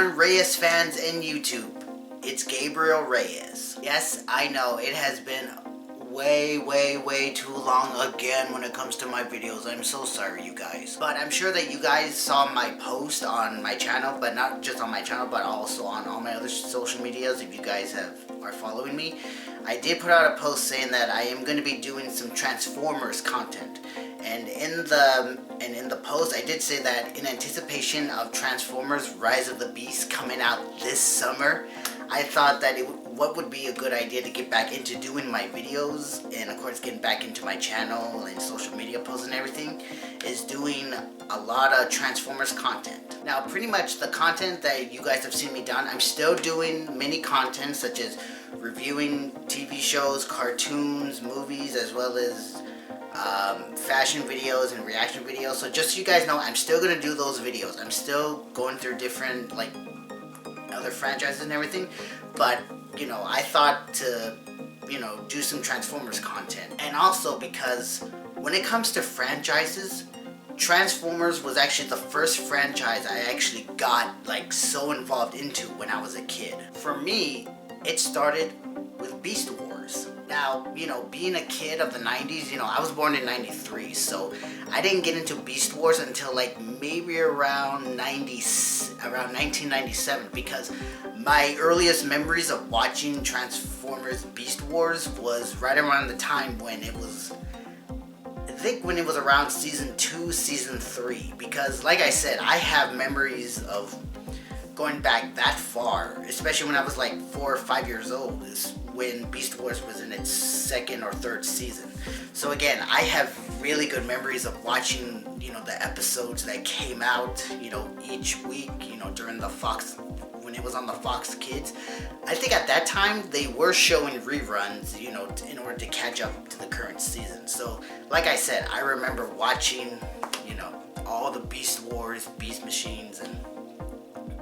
on, Reyes fans and YouTube? It's Gabriel Reyes. Yes, I know, it has been way too long again when it comes to my videos. I'm so sorry, you guys. But I'm sure that you guys saw my post on my channel, but not just on my channel, but also on all my other social medias. If you guys are following me, I did put out a post saying that I am going to be doing some Transformers content. And in the post, I did say that in anticipation of Transformers Rise of the Beast coming out this summer, I thought that what would be a good idea to get back into doing my videos, and of course getting back into my channel and social media posts and everything, is doing a lot of Transformers content. Now, pretty much the content that you guys have seen me done, I'm still doing many content such as reviewing TV shows, cartoons, movies, as well as fashion videos and reaction videos. So just so you guys know, I'm still gonna do those videos. I'm still going through different other franchises and everything, but you know, I thought to do some Transformers content. And also because when it comes to franchises, Transformers was actually the first franchise I actually got so involved into when I was a kid. For me, it started with Beast Wars. Now, being a kid of the 90s, I was born in 93, so I didn't get into Beast Wars until maybe around 1997, because my earliest memories of watching Transformers Beast Wars was right around the time when it was, I think when it was around season 2, season 3, because like I said, I have memories of going back that far, especially when I was 4 or 5 years old, is when Beast Wars was in its second or third season. So again, I have really good memories of watching, the episodes that came out, each week, during the Fox, when it was on the Fox Kids. I think at that time they were showing reruns, in order to catch up to the current season. So like I said, I remember watching, all the Beast Wars, Beast Machines, and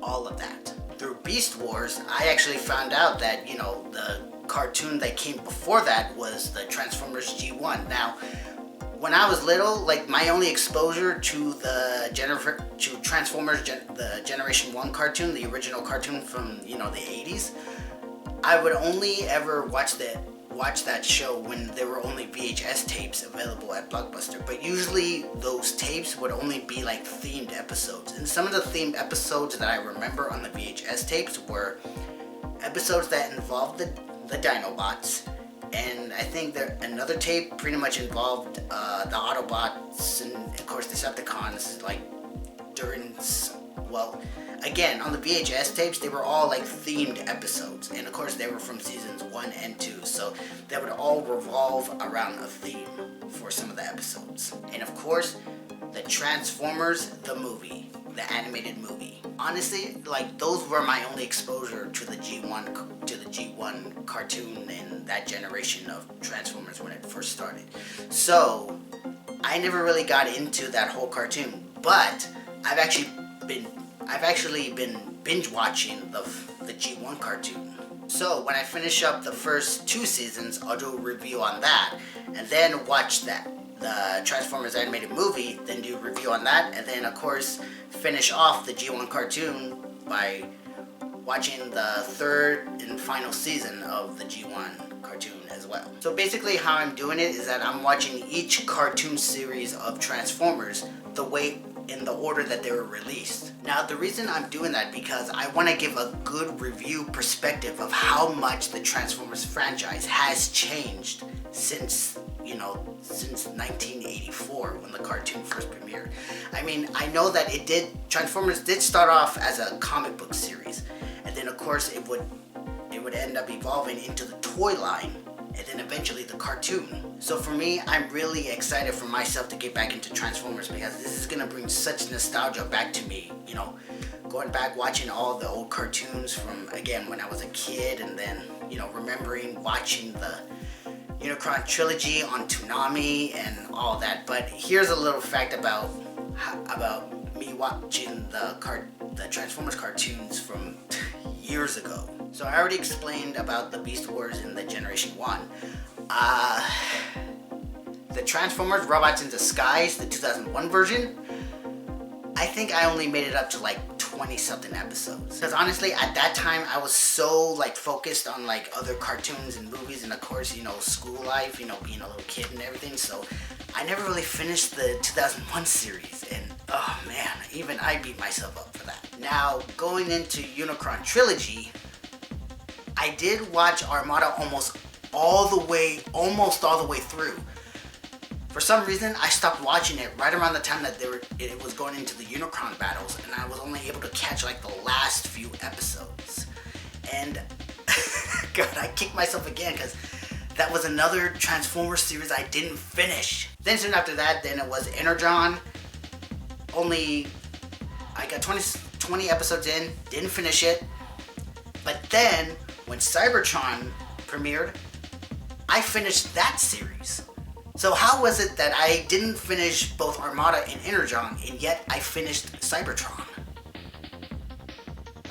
all of that. Through Beast Wars, I actually found out that, the cartoon that came before that was the Transformers G1. Now, when I was little, my only exposure to the Transformers, the Generation 1 cartoon, the original cartoon from, the 80s, I would only ever watch that show when there were only VHS tapes available at Blockbuster. But usually those tapes would only be themed episodes. And some of the themed episodes that I remember on the VHS tapes were episodes that involved the Dinobots, and I think another tape pretty much involved the Autobots and of course Decepticons, again, on the VHS tapes, they were all themed episodes, and of course they were from seasons 1 and 2, so they would all revolve around a theme for some of the episodes. And of course, the Transformers, the movie, the animated movie. Honestly, those were my only exposure to the G1 cartoon and that generation of Transformers when it first started. So I never really got into that whole cartoon, but I've actually been binge watching the G1 cartoon. So when I finish up the first 2 seasons, I'll do a review on that, and then watch the Transformers animated movie, then do a review on that, and then of course finish off the G1 cartoon by watching the 3rd and final season of the G1 cartoon as well. So basically how I'm doing it is that I'm watching each cartoon series of Transformers in the order that they were released. Now the reason I'm doing that because I want to give a good review perspective of how much the Transformers franchise has changed since 1984 when the cartoon first premiered. I mean, I know that Transformers did start off as a comic book series, and then of course it would end up evolving into the toy line, and then eventually the cartoon. So for me, I'm really excited for myself to get back into Transformers because this is going to bring such nostalgia back to me, going back watching all the old cartoons from, again, when I was a kid, and then, remembering watching the Unicron trilogy on Toonami and all that. But here's a little fact about me watching the Transformers cartoons from years ago. So I already explained about the Beast Wars in the Generation 1. The Transformers Robots in Disguise, the 2001 version, I think I only made it up to 20 20 something episodes. Because honestly, at that time, I was so like focused on like other cartoons and movies, and of course, you know, school life, you know, being a little kid and everything. So I never really finished the 2001 series, and oh man, even I beat myself up for that. Now, going into Unicron Trilogy, I did watch Armada almost all the way through. For some reason, I stopped watching it right around the time that it was going into the Unicron battles, and I was only able to catch like the last few episodes. And God, I kicked myself again because that was another Transformers series I didn't finish. Then soon after that, then it was Energon. Only I got 20 episodes in, didn't finish it. But then when Cybertron premiered, I finished that series. So how was it that I didn't finish both Armada and Energon, and yet I finished Cybertron?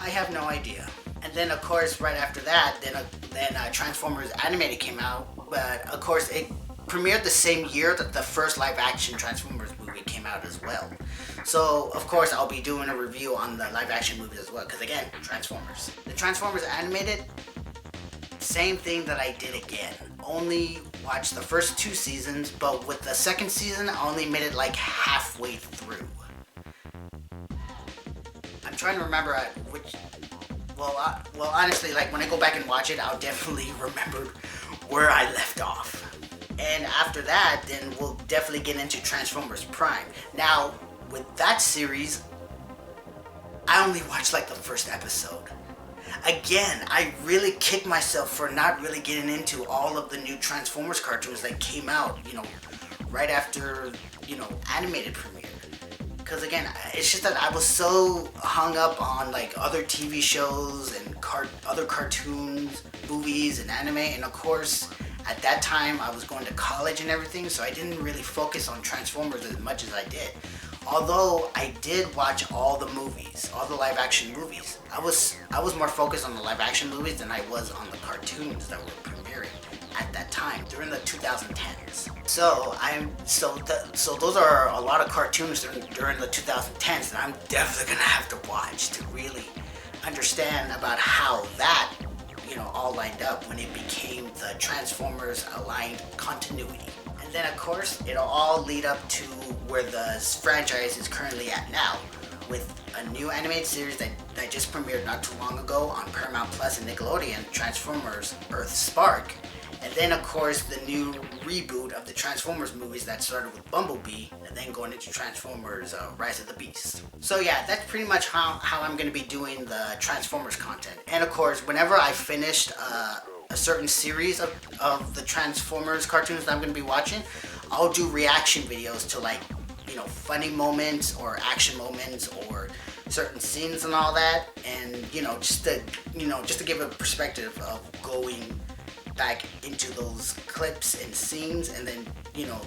I have no idea. And then of course right after that, then Transformers Animated came out, but of course it premiered the same year that the first live action Transformers movie came out as well. So of course I'll be doing a review on the live action movies as well, because again, Transformers. The Transformers Animated, same thing that I did again. Only watched the first 2 seasons, but with the second season, I only made it like halfway through. I'm trying to remember which. Well, honestly, like when I go back and watch it, I'll definitely remember where I left off. And after that, then we'll definitely get into Transformers Prime. Now, with that series, I only watched like the first episode. Again, I really kicked myself for not really getting into all of the new Transformers cartoons that came out, you know, right after, you know, Animated premiered. Because again, it's just that I was so hung up on like other TV shows and other cartoons, movies, and anime. And of course, at that time, I was going to college and everything, so I didn't really focus on Transformers as much as I did. Although I did watch all the movies, all the live action movies. I was more focused on the live action movies than I was on the cartoons that were premiering at that time during the 2010s. So those are a lot of cartoons during the 2010s that I'm definitely gonna have to watch to really understand about how that, you know, all lined up when it became the Transformers aligned continuity. And then of course, it'll all lead up to where the franchise is currently at now, with a new animated series that just premiered not too long ago on Paramount Plus and Nickelodeon, Transformers Earth Spark. And then of course the new reboot of the Transformers movies that started with Bumblebee and then going into Transformers Rise of the Beast. So yeah, that's pretty much how I'm going to be doing the Transformers content. And of course, whenever I finished a certain series of the Transformers cartoons that I'm going to be watching, I'll do reaction videos to like, you know, funny moments or action moments or certain scenes and all that, and you know, just to give a perspective of going back into those clips and scenes, and then, you know,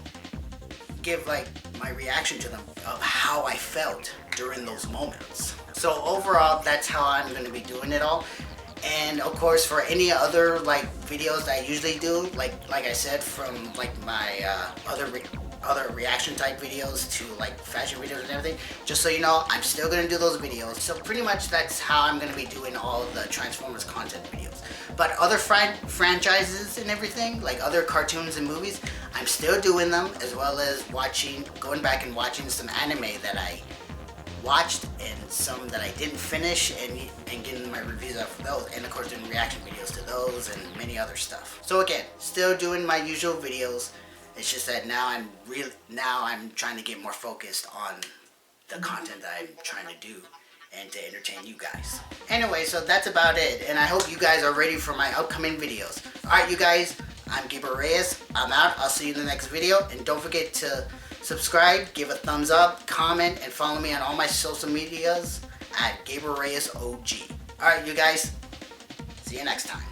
give like my reaction to them of how I felt during those moments. So overall, that's how I'm going to be doing it all. And of course, for any other like videos that I usually do, like I said, from like my other reaction type videos to like fashion videos and everything, just so you know, I'm still gonna do those videos. So pretty much that's how I'm gonna be doing all of the Transformers content videos. But other franchises and everything, like other cartoons and movies, I'm still doing them, as well as going back and watching some anime that I watched and some that I didn't finish, and getting my reviews out for those, and of course doing reaction videos to those and many other stuff. So again, still doing my usual videos. It's just that now I'm trying to get more focused on the content that I'm trying to do and to entertain you guys. Anyway, so that's about it, and I hope you guys are ready for my upcoming videos. Alright you guys, I'm Gabriel Reyes. I'm out. I'll see you in the next video, and don't forget to subscribe, give a thumbs up, comment, and follow me on all my social medias at Gabriel Reyes OG. Alright you guys, see you next time.